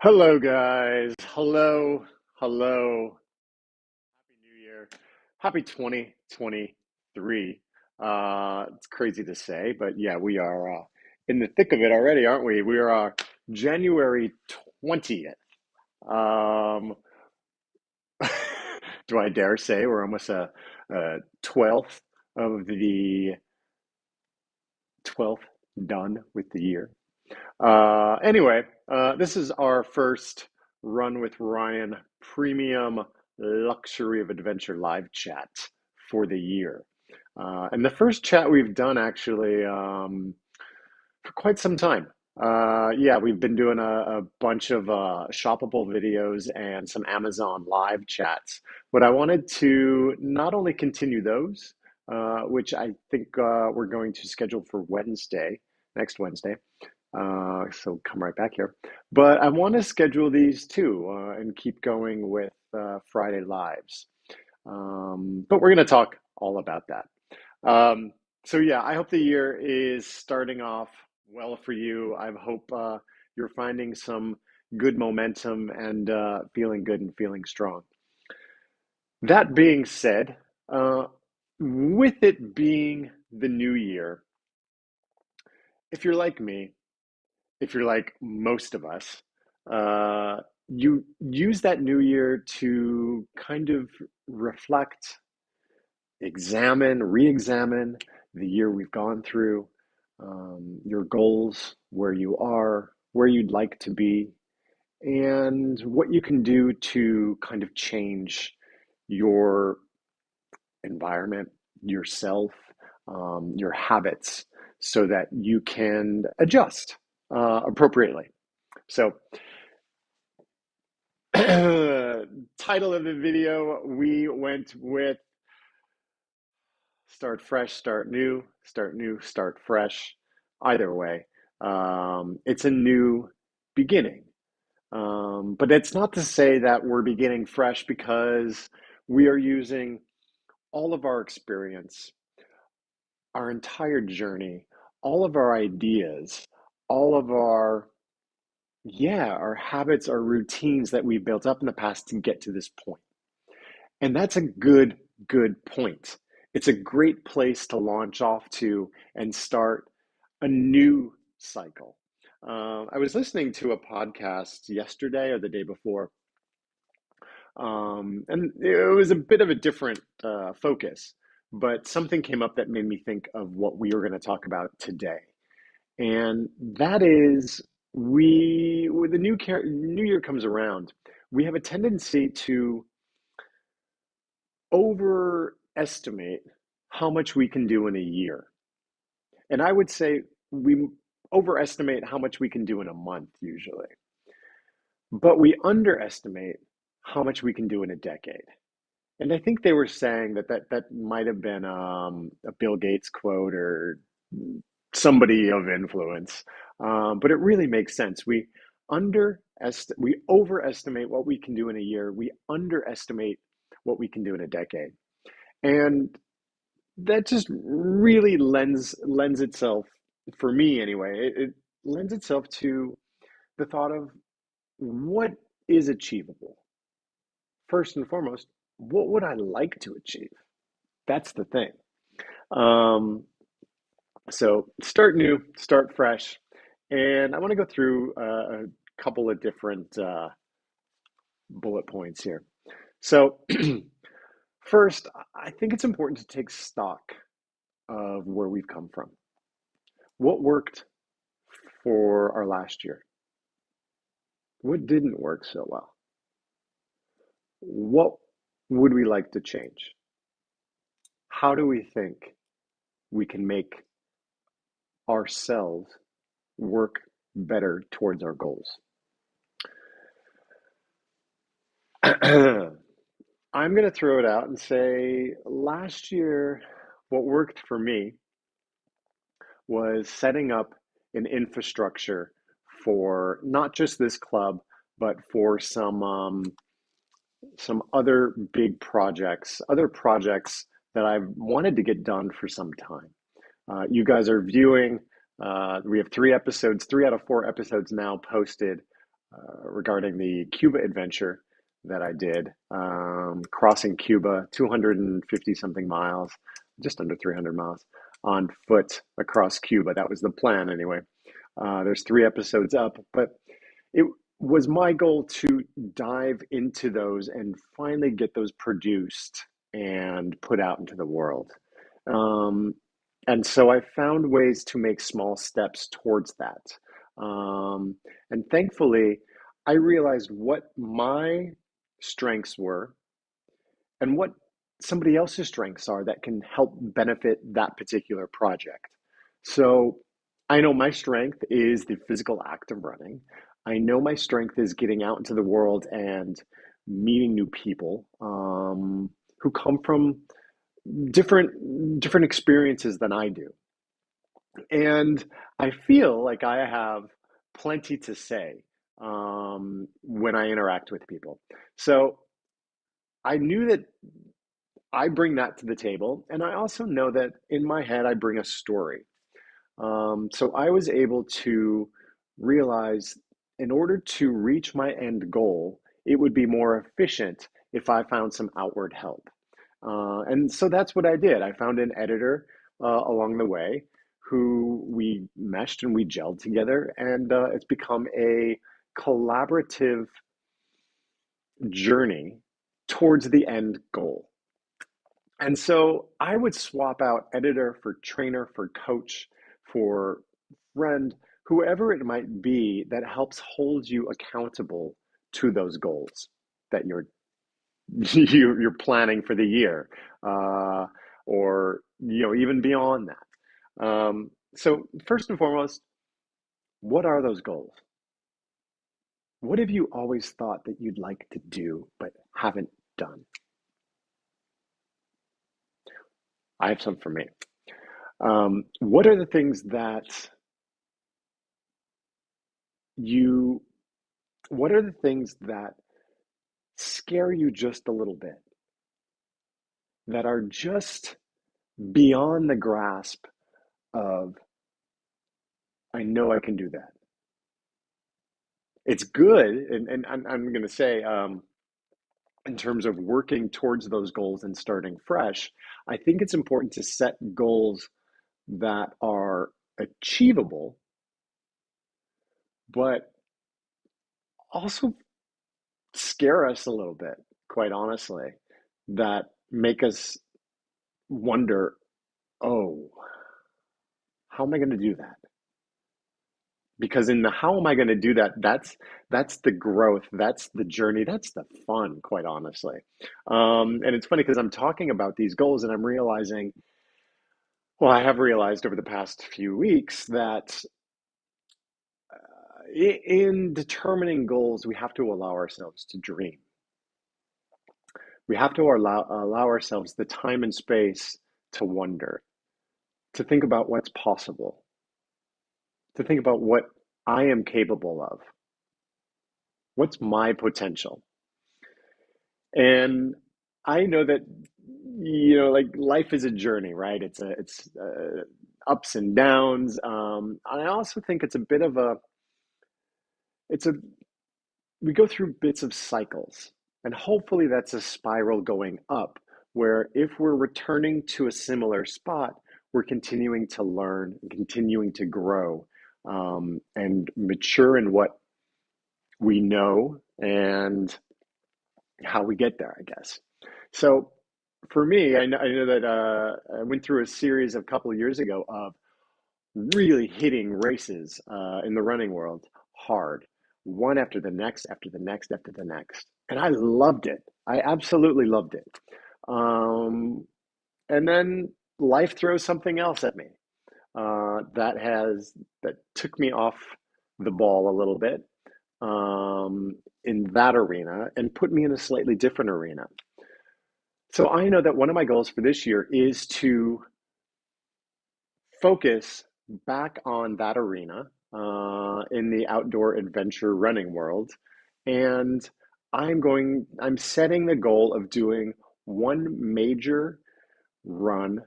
Hello, guys. Hello, hello. Happy New Year. Happy 2023. It's crazy to say, but yeah, we are in the thick of it already, aren't we? We are January 20th. Um, do I dare say we're almost a 12th of the 12th done with the year? Anyway, this is our first Run with Ryan premium luxury of adventure live chat for the year. And the first chat we've done actually for quite some time. Yeah, we've been doing a bunch of shoppable videos and some Amazon live chats. But I wanted to not only continue those, which I think we're going to schedule for Wednesday, next Wednesday, so come right back here. But I want to schedule these too and keep going with Friday Lives. But we're going to talk all about that. Um, so yeah, I hope the year is starting off well for you. I hope you're finding some good momentum and feeling good and feeling strong. That being said, uh, with it being the new year, if you're like me, if you're like most of us, uh, you use that new year to kind of reflect, examine, re-examine the year we've gone through, your goals, where you are, where you'd like to be, and what you can do to kind of change your environment, yourself, your habits, so that you can adjust appropriately. So, title of the video, we went with Start Fresh, Start New, Start New, Start Fresh. Either way, it's a new beginning. But it's not to say that we're beginning fresh because we are using all of our experience, our entire journey, all of our ideas, all of our, yeah, our habits, our routines that we built up in the past to get to this point. And that's a good point. It's a great place to launch off to and start a new cycle. I was listening to a podcast yesterday or the day before, and it was a bit of a different focus, but something came up that made me think of what we were going to talk about today. And that is, when the new year comes around, we have a tendency to overestimate how much we can do in a year. And I would say we overestimate how much we can do in a month usually, but we underestimate how much we can do in a decade. And I think they were saying that might have been a Bill Gates quote or somebody of influence, but it really makes sense. We overestimate what we can do in a year. We underestimate what we can do in a decade. And that just really lends itself, for me anyway, it lends itself to the thought of what is achievable. First and foremost, what would I like to achieve? That's the thing. Um, so start new, start fresh, and I want to go through a couple of different bullet points here. So first, I think it's important to take stock of where we've come from. What worked for our last year? What didn't work so well? What would we like to change? How do we think we can make ourselves work better towards our goals? I'm going to throw it out and say last year, what worked for me was setting up an infrastructure for not just this club, but for some other big projects, other projects that I've wanted to get done for some time. You guys are viewing. We have 3 episodes, 3 out of 4 episodes now posted regarding the Cuba adventure that I did, crossing Cuba, 250 something miles, just under 300 miles on foot across Cuba. That was the plan anyway. There's 3 episodes up, but it was my goal to dive into those and finally get those produced and put out into the world. Um, and so I found ways to make small steps towards that. And thankfully, I realized what my strengths were and what somebody else's strengths are that can help benefit that particular project. So I know my strength is the physical act of running. I know my strength is getting out into the world and meeting new people who come from different experiences than I do. And I feel like I have plenty to say when I interact with people. So I knew that I bring that to the table. And I also know that in my head, I bring a story. So I was able to realize in order to reach my end goal, it would be more efficient if I found some outward help. And so that's what I did. I found an editor along the way who we meshed and we gelled together, and it's become a collaborative journey towards the end goal. And so I would swap out editor for trainer, for coach, for friend, whoever it might be that helps hold you accountable to those goals that you're planning for the year, uh, or even beyond that. So first and foremost, what are those goals? What have you always thought that you'd like to do but haven't done? I have some for me. What are the things that you, what are the things that scare you just a little bit, that are just beyond the grasp of, I know I can do that? It's good, and I'm going to say, in terms of working towards those goals and starting fresh, I think it's important to set goals that are achievable, but also scare us a little bit, quite honestly, that make us wonder, oh, how am I going to do that? Because in the how am I going to do that, that's the growth, that's the journey, that's the fun, quite honestly. And it's funny because I'm talking about these goals and I'm realizing, well, I have realized over the past few weeks that in determining goals, we have to allow ourselves to dream. We have to allow ourselves the time and space to wonder, to think about what's possible, to think about what I am capable of, what's my potential. And I know that, like life is a journey, right? It's ups and downs. I also think it's a bit of a, it's a, we go through bits of cycles, and hopefully that's a spiral going up, where if we're returning to a similar spot, we're continuing to learn and continuing to grow, and mature in what we know and how we get there, I guess. So for me, I know that I went through a series a couple of years ago of really hitting races in the running world hard, one after the next, after the next, after the next. And I loved it. I absolutely loved it. Um, and then life throws something else at me that took me off the ball a little bit in that arena and put me in a slightly different arena. So I know that one of my goals for this year is to focus back on that arena in the outdoor adventure running world. And I'm setting the goal of doing one major run,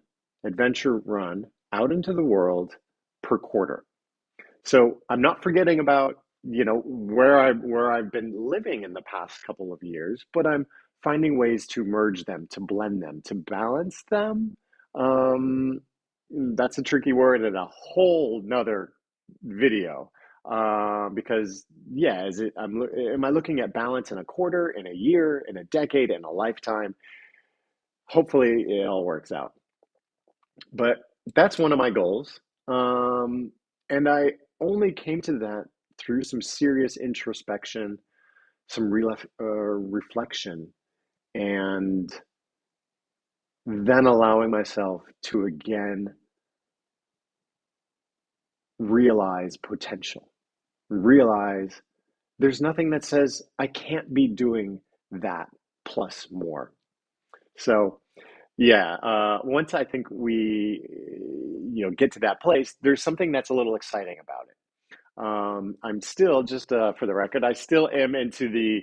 adventure run out into the world per quarter. So I'm not forgetting about where I've been living in the past couple of years, but I'm finding ways to merge them, to blend them, to balance them. Um, that's a tricky word and a whole nother video. Because yeah, am I looking at balance in a quarter, in a year, in a decade, in a lifetime? Hopefully it all works out. But that's one of my goals. And I only came to that through some serious introspection, some reflection, and then allowing myself to again realize potential, realize there's nothing that says I can't be doing that plus more. So, yeah, once I think we, get to that place, there's something that's a little exciting about it. I'm still just for the record, I still am into the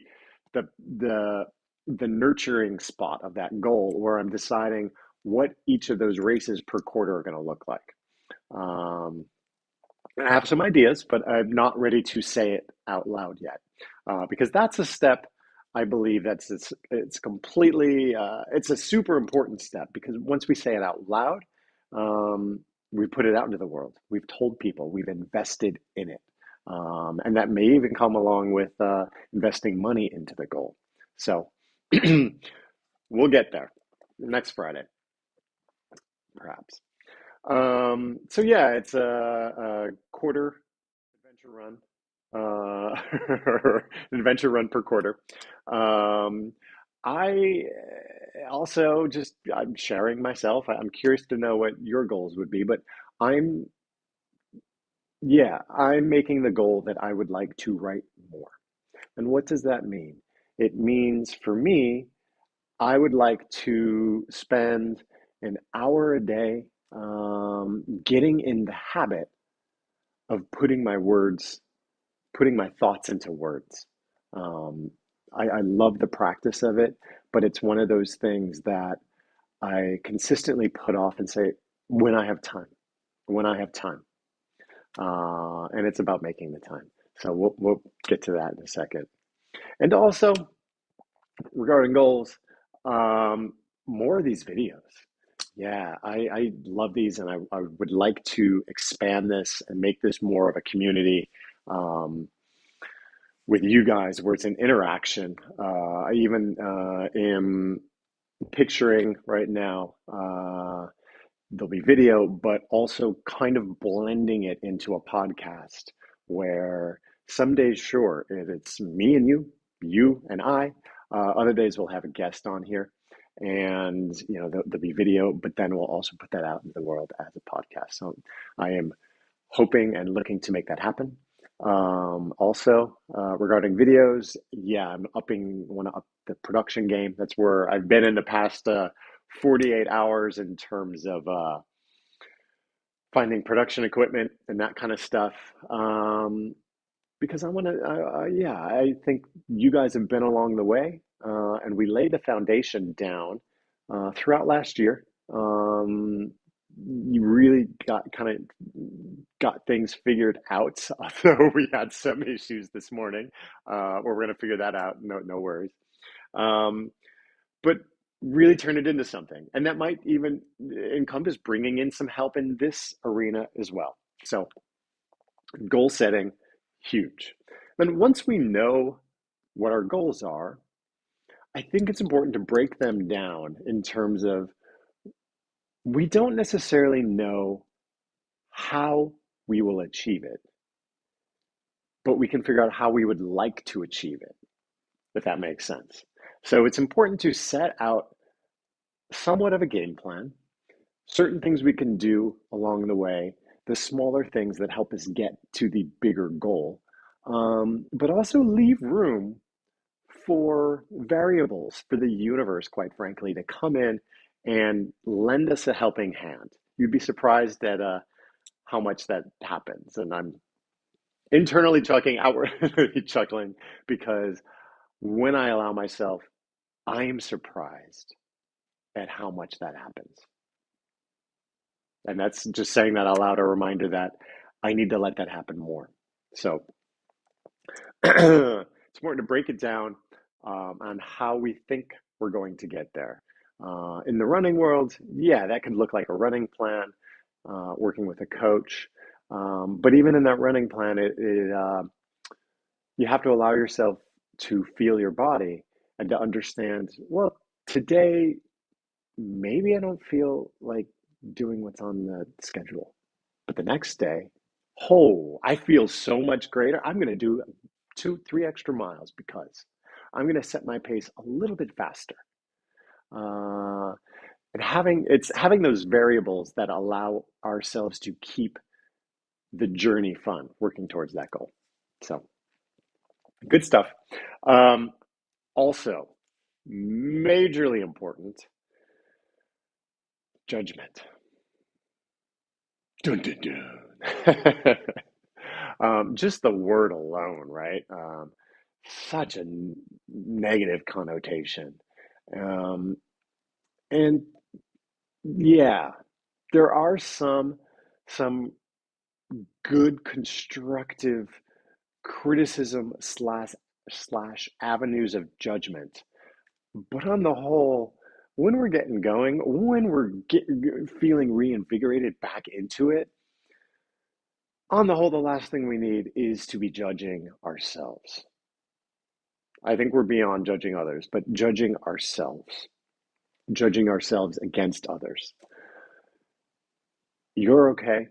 the the nurturing spot of that goal where I'm deciding what each of those races per quarter are going to look like. Um, I have some ideas, but I'm not ready to say it out loud yet because that's a step. I believe it's completely it's a super important step because once we say it out loud, um, we put it out into the world. We've told people we've invested in it, and that may even come along with investing money into the goal. So we'll get there next Friday, perhaps. So yeah, it's a quarter adventure run, adventure run per quarter. Um, I also I'm sharing myself. I'm curious to know what your goals would be, but I'm yeah, I'm making the goal that I would like to write more. And what does that mean? It means for me, I would like to spend an hour a day getting in the habit of putting my thoughts into words. Um, I love the practice of it, but it's one of those things that I consistently put off and say, when I have time, when I have time. And it's about making the time. So we'll get to that in a second. And also, regarding goals, um, more of these videos. Yeah, I love these and I would like to expand this and make this more of a community. With you guys where it's an interaction. I even am picturing right now there'll be video, but also kind of blending it into a podcast where some days, sure, it's me and you and I. Other days we'll have a guest on here, and there'll be video, but then we'll also put that out into the world as a podcast. So I am hoping and looking to make that happen. Also, regarding videos, yeah, want to up the production game. That's where I've been in the past 48 hours in terms of finding production equipment and that kind of stuff. Because I want to, yeah, I think you guys have been along the way, and we laid the foundation down throughout last year. You really got things figured out, although we had some issues this morning. We're going to figure that out. No worries. Um, but really turn it into something, and that might even encompass bringing in some help in this arena as well. So goal setting, huge. And once we know what our goals are, I think it's important to break them down in terms of we don't necessarily know how we will achieve it, but we can figure out how we would like to achieve it, if that makes sense. So it's important to set out somewhat of a game plan, certain things we can do along the way, the smaller things that help us get to the bigger goal, but also leave room for variables, for the universe, quite frankly, to come in and lend us a helping hand. You'd be surprised at how much that happens. And I'm internally chuckling, outwardly chuckling, because when I allow myself, I am surprised at how much that happens. And that's just saying that out loud, a reminder that I need to let that happen more. So it's important to break it down on how we think we're going to get there. In the running world, yeah, that could look like a running plan, working with a coach. But even in that running plan, you have to allow yourself to feel your body and to understand, well, today, maybe I don't feel like doing what's on the schedule. But the next day, oh, I feel so much greater. I'm going to do 2, 3 extra miles because I'm going to set my pace a little bit faster. Uh, and having those variables that allow ourselves to keep the journey fun, working towards that goal. So good stuff. Um, Also, majorly important, judgment. Dun, dun, dun. Just the word alone, right? Such a negative connotation. Um, and yeah, there are some good constructive criticism slash avenues of judgment. But on the whole, when we're getting going, when feeling reinvigorated back into it, on the whole, the last thing we need is to be judging ourselves. I think we're beyond judging others, but judging ourselves against others. You're okay.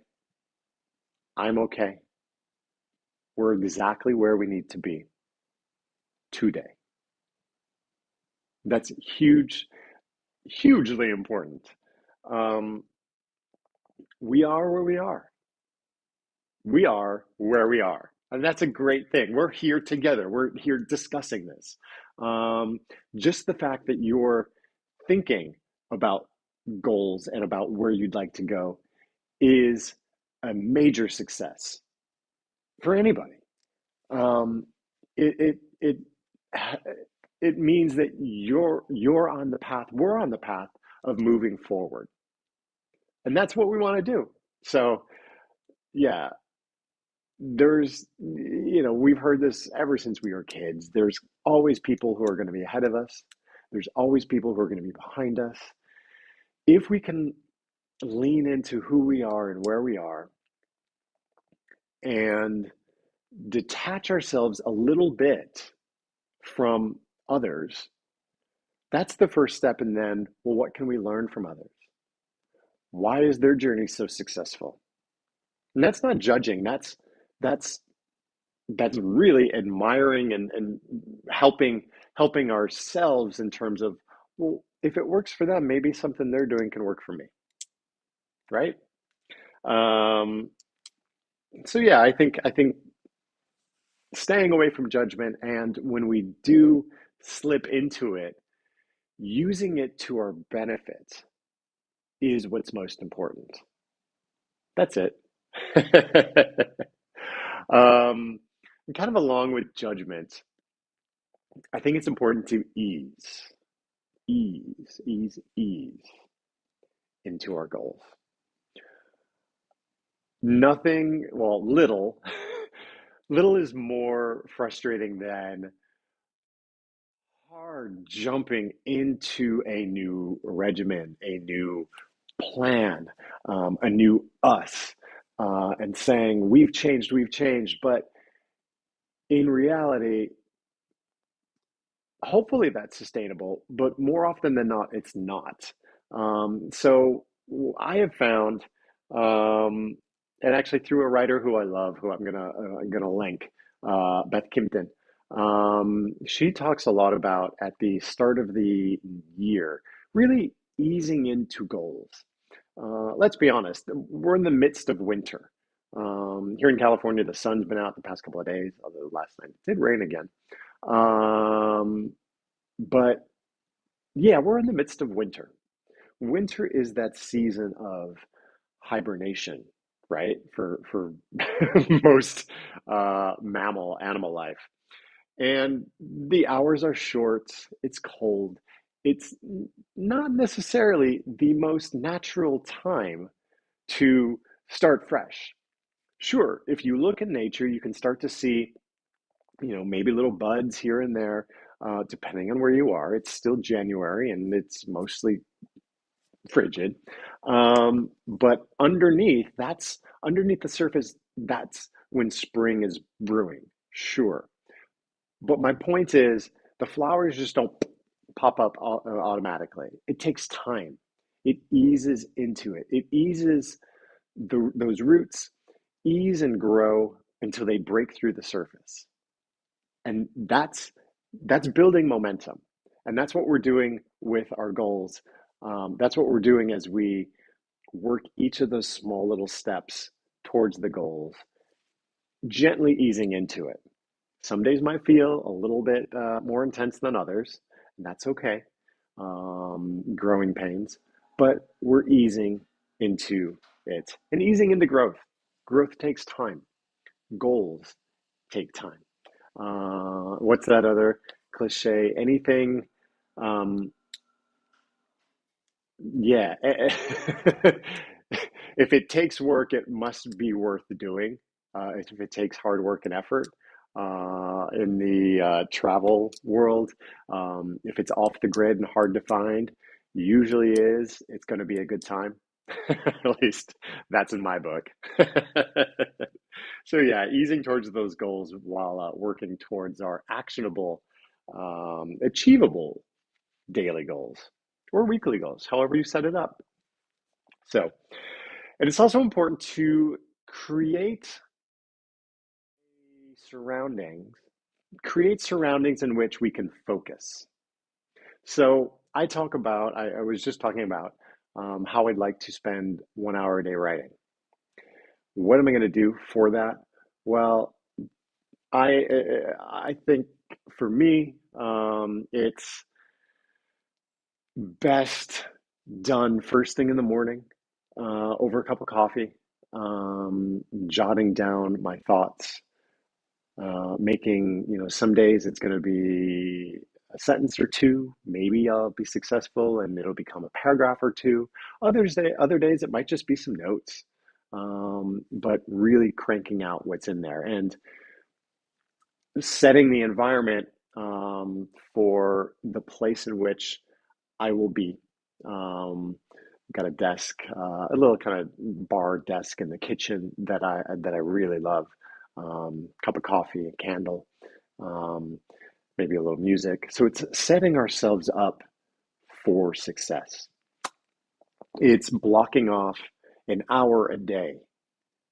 I'm okay. We're exactly where we need to be today. That's huge, hugely important. Um, we are where we are. We are where we are. And that's a great thing. We're here together. We're here discussing this. Um, just the fact that you're thinking about goals and about where you'd like to go is a major success for anybody. Um, it it it means that you're on the path. We're on the path of moving forward, and that's what we want to do. So yeah, we've heard this ever since we were kids. There's always people who are going to be ahead of us. There's always people who are going to be behind us. If we can lean into who we are and where we are and detach ourselves a little bit from others, that's the first step. And then, well, what can we learn from others? Why is their journey so successful? And that's not judging. That's that's really admiring and helping ourselves in terms of, well, if it works for them, maybe something they're doing can work for me, right? Um, so yeah, I think staying away from judgment, and when we do slip into it, using it to our benefit is what's most important. That's it. um, kind of along with judgment, I think it's important to ease into our goals. Nothing, well, little is more frustrating than hard jumping into a new regimen, a new plan, a new us, and saying, we've changed. But in reality, hopefully that's sustainable, but more often than not, it's not. So I have found, um, and actually through a writer who I love, who I'm gonna link, Beth Kimpton. She talks a lot about at the start of the year, really easing into goals. Let's be honest, we're in the midst of winter. Here in California, the sun's been out the past couple of days, although last night it did rain again. Um, but yeah, we're in the midst of winter. Winter is that season of hibernation, right? For most mammal animal life. And the hours are short, it's cold. It's not necessarily the most natural time to start fresh. Sure, if you look at nature, you can start to see maybe little buds here and there, depending on where you are. It's still January and it's mostly frigid. But underneath the surface, that's when spring is brewing, sure. But my point is, the flowers just don't pop up automatically. It takes time. It eases into it. It eases those roots ease and grow until they break through the surface. And that's building momentum. And that's what we're doing with our goals. That's what we're doing as we work each of those small little steps towards the goals, gently easing into it. Some days might feel a little bit more intense than others, and that's okay. Growing pains, but we're easing into it and easing into growth. Growth takes time. Goals take time. What's that other cliche? Anything, um, yeah. If it takes work, it must be worth doing. If it takes hard work and effort, in the travel world, if it's off the grid and hard to find, usually is, it's going to be a good time. At least that's in my book. So yeah, easing towards those goals while working towards our actionable, achievable daily goals or weekly goals, however you set it up. So, and it's also important to create surroundings, create surroundings in which we can focus. So I was just talking about how I'd like to spend 1 hour a day writing. What am I going to do for that? Well, I think for me, it's best done first thing in the morning, over a cup of coffee, jotting down my thoughts, making, some days it's going to be a sentence or two. Maybe I'll be successful and it'll become a paragraph or two. Other days it might just be some notes, but really cranking out what's in there and setting the environment, for the place in which I will be. Um, got a desk, a little kind of bar desk in the kitchen that I really love. Cup of coffee, a candle, um, maybe a little music. So it's setting ourselves up for success. It's blocking off an hour a day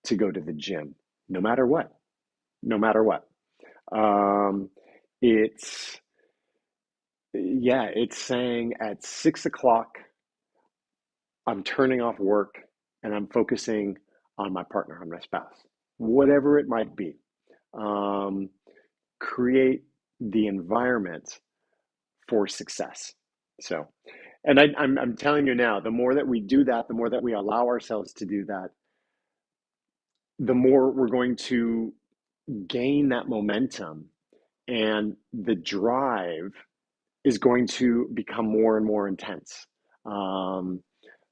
to go to the gym, no matter what. No matter what. Um, it's yeah, it's saying at 6 o'clock I'm turning off work and I'm focusing on my partner, on my spouse, whatever it might be. Um, Create the environment for success. So, and I'm telling you now, the more that we do that, the more that we allow ourselves to do that, the more we're going to gain that momentum and the drive is going to become more and more intense.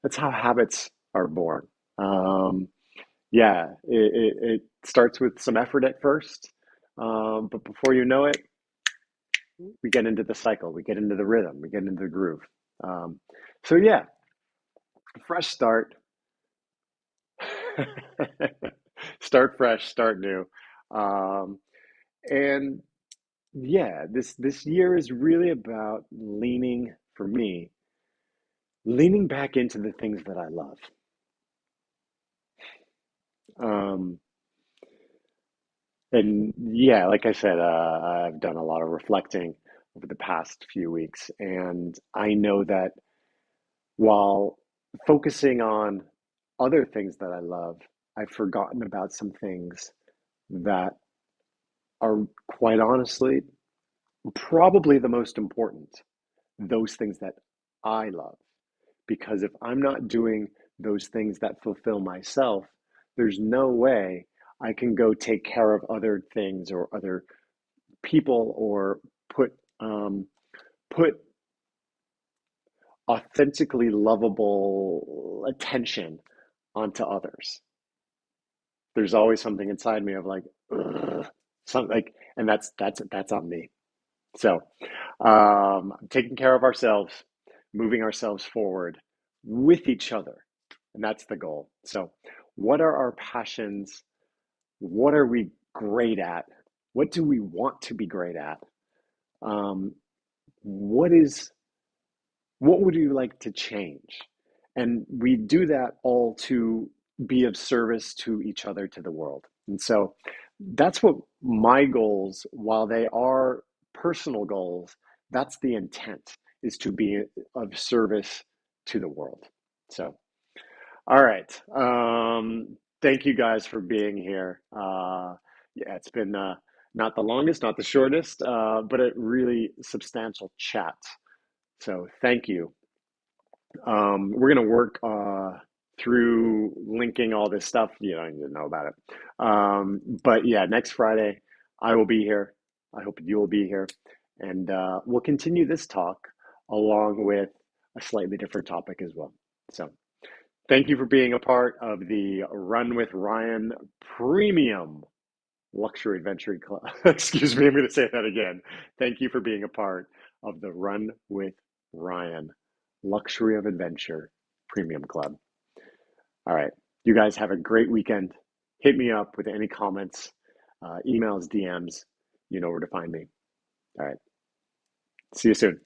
That's how habits are born. Um, yeah, it starts with some effort at first, but before you know it, we get into the cycle, we get into the rhythm, we get into the groove. Um, so yeah, fresh start, start fresh, start new, um, and yeah, this year is really about leaning for me, leaning back into the things that I love. Um, and yeah, like I said, I've done a lot of reflecting over the past few weeks, and I know that while focusing on other things that I love, I've forgotten about some things that are quite honestly probably the most important, those things that I love. Because if I'm not doing those things that fulfill myself, there's no way I can go take care of other things or other people or put put authentically lovable attention onto others. There's always something inside me of like, ugh. Something like, and that's on me. So, taking care of ourselves, moving ourselves forward with each other, and that's the goal. So, what are our passions? What are we great at? What do we want to be great at? Um, what is what would you like to change? And we do that all to be of service to each other, to the world. And so that's what my goals, while they are personal goals, that's the intent, is to be of service to the world. So, all right. Thank you guys for being here. Yeah, it's been not the longest, not the shortest, but a really substantial chat. So thank you. We're going to work through linking all this stuff. You don't need to know about it. But yeah, next Friday, I will be here. I hope you will be here. And we'll continue this talk along with a slightly different topic as well. So thank you for being a part of the Run with Ryan Premium Luxury Adventure Club. Excuse me, I'm going to say that again. Thank you for being a part of the Run with Ryan Luxury of Adventure Premium Club. All right. You guys have a great weekend. Hit me up with any comments, emails, DMs. You know where to find me. All right. See you soon.